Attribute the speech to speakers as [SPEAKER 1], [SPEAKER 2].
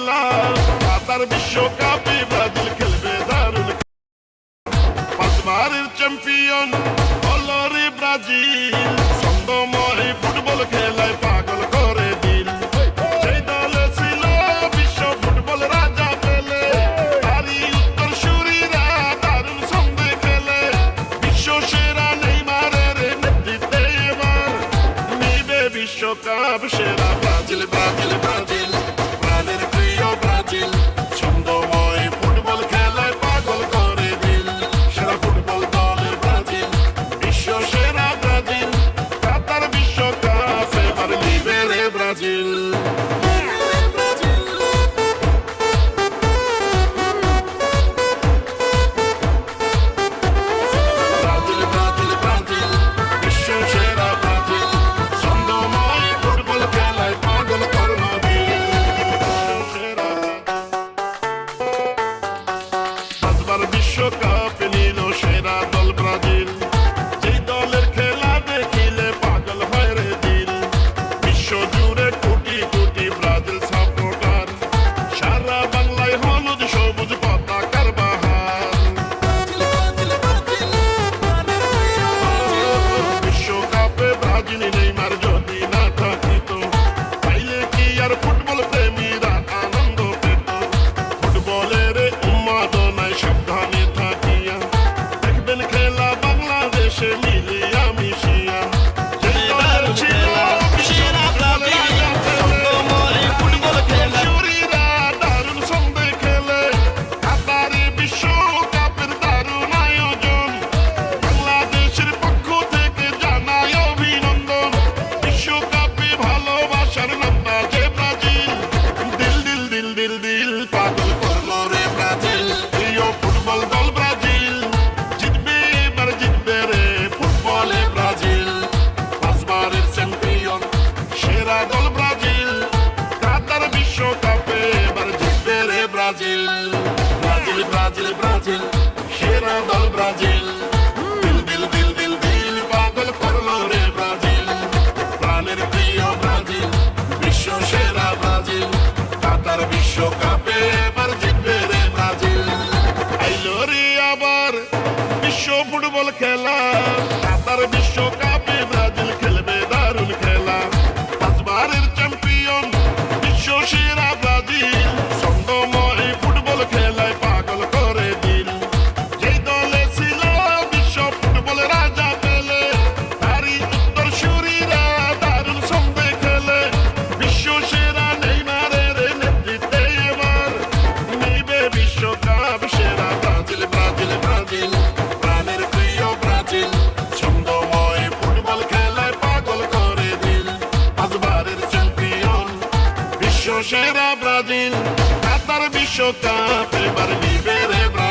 [SPEAKER 1] খেলা, কাতার বিশ্বকাপে ব্রাজিল খেলবে দারুণ। পাঁচবারের চ্যাম্পিয়ন হলো রে ব্রাজিল, ছন্দময় ফুটবল খেলায় পাগল করে দিল। সেই দলে ছিল বিশ্ব ফুটবল রাজা পেলে, তারই উত্তরসূরিরা দারুণ ছন্দে খেলে। বিশ্ব সেরা নেইমারের নেতৃত্বে এবার নিবে বিশ্বকাপ সেরা ব্রাজিল, ব্রাজিল, ব্রাজিল, প্রাণের প্রিয় ব্রাজিল। ছন্দময় ফুটবল খেলায় পাগল করে দিল, সেরা ফুটবল দলের ব্রাজিল, বিশ্ব সেরা ব্রাজিল। কাতার বিশ্বকাপ এবার নিবে রে ব্রাজিল। ব্রাজিল, ব্রাজিল, ব্রাজিল, বিশ্ব সেরা ব্রাজিল। ছন্দময় ফুটবল খেলায় পাগল করলো দিল, বিশ্ব সেরা। পাঁচবার বিশ্বকাপ নিল সেরা দল ব্রাজিল, যেই দলের খেলা দেখিলে পাগল হয় রে দিল। বিশ্ব জুড়ে কোটি কোটি ব্রাজিল সাপোর্টার, সারা বাংলায় হলুদ সবুজ পতাকার বাহার। বিশ্বকাপে ব্রাজিল নেইমার যদি না থাকিত, তাইলে কি আর ফুটবল প্রেমীরা আনন্দ পেত? ফুটবলের উন্মাদনায় সাবধানে থাকিয়া দেখবেন খেলা বাংলাদেশে মিলিয়া মিশিয়া। যেই দলের ছিল সেরা ব্রাজিল, ছন্দময় ফুটবল খেলা শরীরা দারুণ ছন্দে খেলে। কাতারে বিশ্বকাপের দারুণ আয়োজন, বাংলাদেশের পক্ষ থেকে জানাই অভিনন্দন। বিশ্বকাপে ভালোবাসার নামটা যে ব্রাজিল, দিল দিল দিল দিল দিল পাগল করলো রে ব্রাজিল। প্রিয় ফুটবল দল ব্রাজিল, জিতবে এবার জিতবে রে ফুটবলে ব্রাজিল। পাঁচবারের চ্যাম্পিয়ন সেরা দল ব্রাজিল, কাতার বিশ্বকাপে এবার জিতবে রে ব্রাজিল। ব্রাজিল, ব্রাজিল, ব্রাজিল, সেরা দল ব্রাজিল, দিল দিল দিল দিল দিল পাগল করলো রে ব্রাজিল। প্রাণের প্রিয় ব্রাজিল, বিশ্ব সেরা ব্রাজিল, কাতার বিশ্বকাপে এবার জিতবে রে ব্রাজিল। আইলো রে আবার বিশ্ব ফুটবল খেলা, কাতার বিশ্বকাপে ব্রাজিল খেলবে দারুণ খেলা। পাঁচবারের চ্যাম্পিয়ন বিশ্ব সেরা ব্রাজিল, ছন্দময় ফুটবল খেলায় পাগল করে দিল। যেই দলে ছিল বিশ্ব ফুটবল রাজা পেলে, তারই উত্তরসূরিরা দারুণ ছন্দে খেলে। বিশ্ব সেরা নেইমারের নেতৃত্বে এবার নিবে বিশ্বকাপ সেরা ব্রাজিল, ব্রাজিল, ব্রাজিল, প্রাণের প্রিয় ব্রাজিল। ছন্দময় ফুটবল খেলায় পাগল করে দিল, পাঁচবারের চ্যাম্পিয়ন বিশ্ব সেরা ব্রাজিল। কাতার বিশ্বকাপ এবার নিবে রে ব্রাজিল।